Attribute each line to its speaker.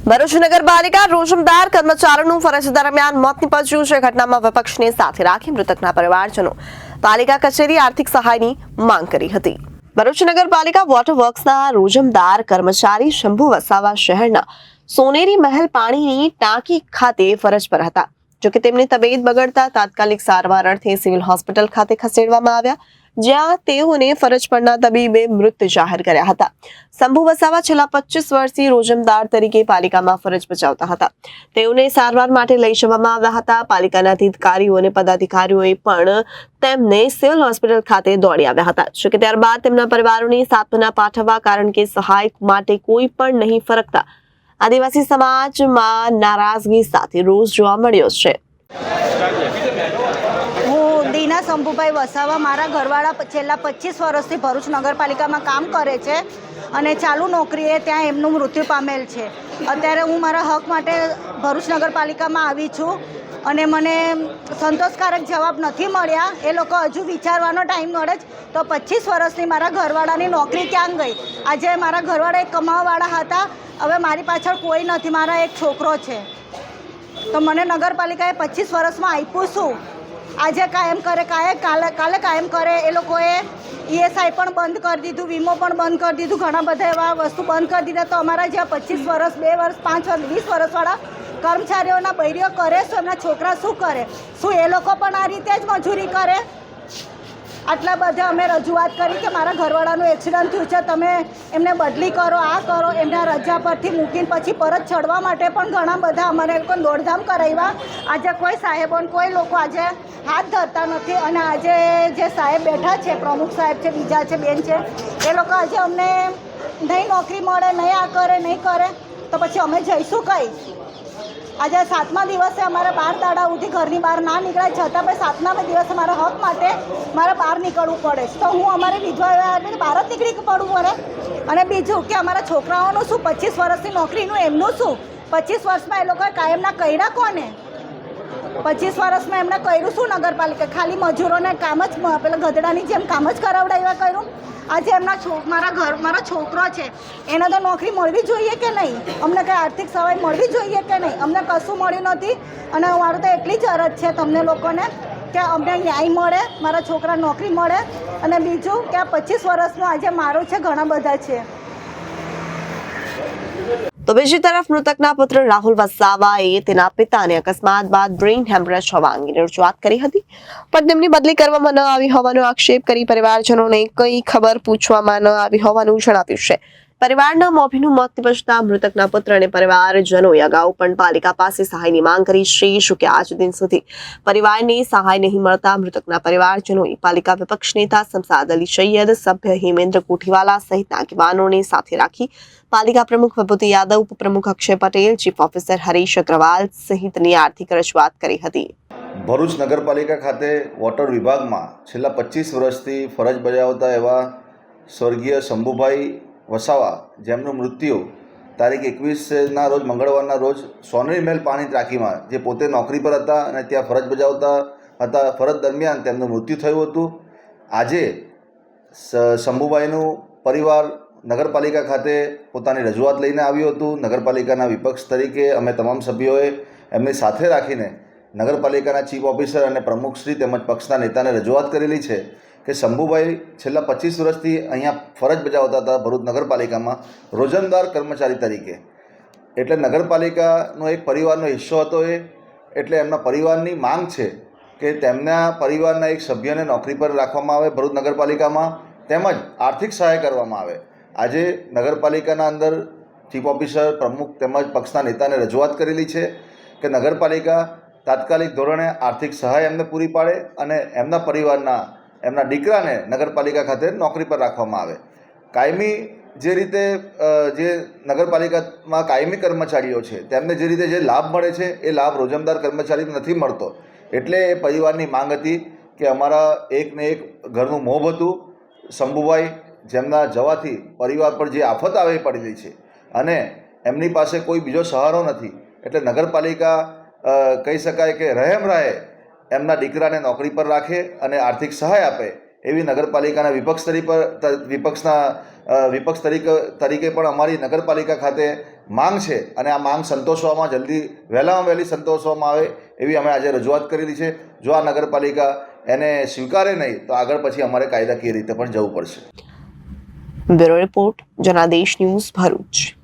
Speaker 1: ભરૂચ નગરપાલિકા રોજમદાર કર્મચારીનું ફરજ દરમિયાન મોત નીપજ્યું છે। ઘટનામાં વિપક્ષને સાથે રાખી મૃતકના પરિવારજનો પાલિકા કચેરી આર્થિક સહાયની માંગ કરી હતી। ભરૂચ નગરપાલિકા વોટર વર્ક્સના રોજમદાર કર્મચારી શંભુ વસાવા શહેરના સોનેરી મહેલ પાણીની ટાંકી ખાતે ફરજ પર હતા। જોકે તેમની તબિયત બગડતા તાત્કાલિક સારવાર અર્થે સિવિલ હોસ્પિટલ ખાતે ખસેડવામાં આવ્યા, જ્યાં તેઓને ફરજ પરના તબીબે મૃત જાહેર કર્યા હતા। શંભુ વસાવા છેલ્લા 25 વર્ષથી રોજમદાર તરીકે પાલિકામાં ફરજ બજાવતા હતા। તેઓને સારવાર માટે લઈ જવામાં આવ્યા હતા। પાલિકાના અધિકારીઓ અને પદાધિકારીઓએ પણ તેમને સિવિલ હોસ્પિટલ ખાતે દોડી આવ્યા હતા। જોકે ત્યારબાદ તેમના પરિવારોને સાંત્વના પાઠવવા, કારણ કે સહાય માટે કોઈ પણ નહીં ફરકતા આદિવાસી સમાજમાં નારાજગી સાથે રોષ જોવા મળ્યો છે।
Speaker 2: હું દીના શંભુભાઈ વસાવા, મારા ઘરવાળા છેલ્લા 25 વર્ષથી ભરૂચ નગરપાલિકામાં કામ કરે છે અને ચાલુ નોકરીએ ત્યાં એમનું મૃત્યુ પામેલ છે। અત્યારે હું મારા હક માટે ભરૂચ નગરપાલિકામાં આવી છું અને મને સંતોષકારક જવાબ નથી મળ્યા। એ લોકો હજુ વિચારવાનો ટાઈમ મળે જ તો 25 વર્ષની મારા ઘરવાળાની નોકરી ક્યાં ગઈ? આજે મારા ઘરવાળા એક કમાવાવાળા હતા, હવે મારી પાછળ કોઈ નથી, મારા એક છોકરો છે, તો મને નગરપાલિકાએ 25 વર્ષમાં આપ્યું શું? આજે કાયમ કરે, કાલે કાયમ કરે। એ લોકોએ ESI પણ બંધ કરી દીધું, વીમો પણ બંધ કરી દીધું, ઘણા બધા એવા વસ્તુ બંધ કરી દીધા। તો અમારા જ્યાં 25 વર્ષ, 2 વર્ષ, 5 વર્ષ, 20 વર્ષવાળા કર્મચારીઓના બૈરીઓ કરે શું? એમના છોકરા શું કરે? શું એ લોકો પણ આ રીતે જ મજૂરી કરે? આટલા બધા અમે રજૂઆત કરી કે મારા ઘરવાળાનું એક્સિડન્ટ થયું છે, તમે એમને બદલી કરો, આ કરો, એમના રજા પરથી મૂકીને પછી પરત ચડવા માટે પણ ઘણા બધા અમારે લોકોને દોડધામ કરાવ્યા। આજે કોઈ સાહેબોને, કોઈ લોકો આજે હાથ ધરતા નથી અને આજે જે સાહેબ બેઠા છે, પ્રમુખ સાહેબ છે, બીજા છે, બેન છે, એ લોકો આજે અમને નહીં નોકરી મળે, નહીં આ કરે, નહીં કરે તો પછી અમે જઈશું કઈ? આજે 7મા દિવસે અમારે 12 દાડા સુધી ઘરની બહાર ના નીકળાય, છતાં પણ 7મા દિવસે મારા હક માટે મારે બહાર નીકળવું પડે છે। તો હું અમારી વિધવા બહાર જ નીકળી પડવું પડે। અને બીજું કે અમારા છોકરાઓનું શું? 25 વર્ષની નોકરીનું એમનું શું? 25 વર્ષમાં એ લોકોએ કાયમના કર્યા કોને? 25 વર્ષમાં એમને કર્યું શું નગરપાલિકા? ખાલી મજૂરોને કામ જ પેલા ગધડાની જેમ કામ જ કરાવડાવ્યા કર્યું। આજે મારો છોકરો છે, એને તો નોકરી મળવી જોઈએ કે નહીં? અમને કંઈ આર્થિક સહાય મળવી જોઈએ કે નહીં? અમને કશું મળ્યું નથી અને મારું તો એટલી જ અરજ છે તમને લોકોને કે અમને ન્યાય મળે, મારા છોકરા નોકરી મળે। અને બીજું કે આ 25 વર્ષનું આજે મારું છે, ઘણા બધા છે।
Speaker 1: તો બીજી તરફ મૃતકના પુત્ર રાહુલ વસાવાએ તેના પિતાને અકસ્માત બાદ બ્રેઇન હેમરેજ હોવા અંગે રજૂઆત કરી હતી, પણ તેમની બદલી કરવામાં ન આવી હોવાનો આક્ષેપ કરી પરિવારજનોને કંઈ ખબર પૂછવામાં ન આવી હોવાનું જણાવ્યું છે। પરિવારના મોભીનું મોત નિપજતા મૃતકના પુત્ર અને પરિવારજનોએ અગાઉ પણ પાલિકા પાસે સહાયની માંગ કરી છે। જો કે આજ દિન સુધી પરિવારને સહાય નહીં મળતા મૃતકના પરિવારજનોએ પાલિકા વિપક્ષ નેતા શમસાદ અલી સૈયદ, સભ્ય હેમેન્દ્ર કોઠીવાલા સહિતના આગેવાનોને સાથે રાખી પાલિકા પ્રમુખ વિભૂતિ યાદવ, ઉપપ્રમુખ અક્ષય પટેલ, ચીફ ઓફિસર હરીશ અગ્રવાલ સહિતની આર્થિક રજૂઆત કરી હતી।
Speaker 3: ભરૂચ નગરપાલિકા ખાતે વોટર વિભાગમાં છેલ્લા 25 વર્ષથી ફરજ બજાવતા એવા સ્વર્ગીય શંભુભાઈ વસાવા, જેમનું મૃત્યુ તારીખ 21ના રોજ, મંગળવારના રોજ સોનેરી મહેલ પાણી ટાંકીમાં, જે પોતે નોકરી પર હતા અને ત્યાં ફરજ બજાવતા હતા, ફરજ દરમિયાન તેમનું મૃત્યુ થયું હતું। આજે શંભુભાઈનું પરિવાર નગરપાલિકા ખાતે પોતાની રજૂઆત લઈને આવ્યું હતું। નગરપાલિકાના વિપક્ષ તરીકે અમે તમામ સભ્યોએ એમની સાથે રાખીને નગરપાલિકાના ચીફ ઓફિસર અને પ્રમુખશ્રી તેમજ પક્ષના નેતાને રજૂઆત કરેલી છે કે શંભુભાઈ છેલ્લા 25 વર્ષથી અહીંયા ફરજ બજાવતા હતા ભરૂચ નગરપાલિકામાં રોજમદાર કર્મચારી તરીકે। એટલે નગરપાલિકાનો એક પરિવારનો હિસ્સો હતો એ, એટલે એમના પરિવારની માંગ છે કે તેમના પરિવારના એક સભ્યને નોકરી પર રાખવામાં આવે ભરૂચ નગરપાલિકામાં, તેમજ આર્થિક સહાય કરવામાં આવે। આજે નગરપાલિકાના અંદર ચીફ ઓફિસર, પ્રમુખ તેમજ પક્ષના નેતાને રજૂઆત કરેલી છે કે નગરપાલિકા તાત્કાલિક ધોરણે આર્થિક સહાય એમને પૂરી પાડે અને એમના પરિવારના, એમના દીકરાને નગરપાલિકા ખાતે નોકરી પર રાખવામાં આવે। કાયમી જે રીતે જે નગરપાલિકામાં કાયમી કર્મચારીઓ છે તેમને જે રીતે જે લાભ મળે છે એ લાભ રોજમદાર કર્મચારીને નથી મળતો। એટલે એ પરિવારની માંગ હતી કે અમારા એકને એક ઘરનું મોભ હતું શંભુભાઈ, જેમના જવાથી પરિવાર પર જે આફત આવી પડેલી છે અને એમની પાસે કોઈ બીજો સહારો નથી, એટલે નગરપાલિકા કહી શકાય કે રહેમ રહે એમના દીકરાને નોકરી પર રાખે અને આર્થિક સહાય આપે, એવી નગરપાલિકાના વિપક્ષ તરીકે પણ અમારી નગરપાલિકા ખાતે માંગ છે અને આ માંગ સંતોષવામાં વહેલામાં વહેલી સંતોષવામાં આવે એવી અમે આજે રજૂઆત કરેલી છે. જો આ નગરપાલિકા એને સ્વીકારે નહીં તો આગળ પછી અમારે કાયદાકીય રીતે પણ જવું પડશે.
Speaker 1: Bureau report Janadesh news Bharuch.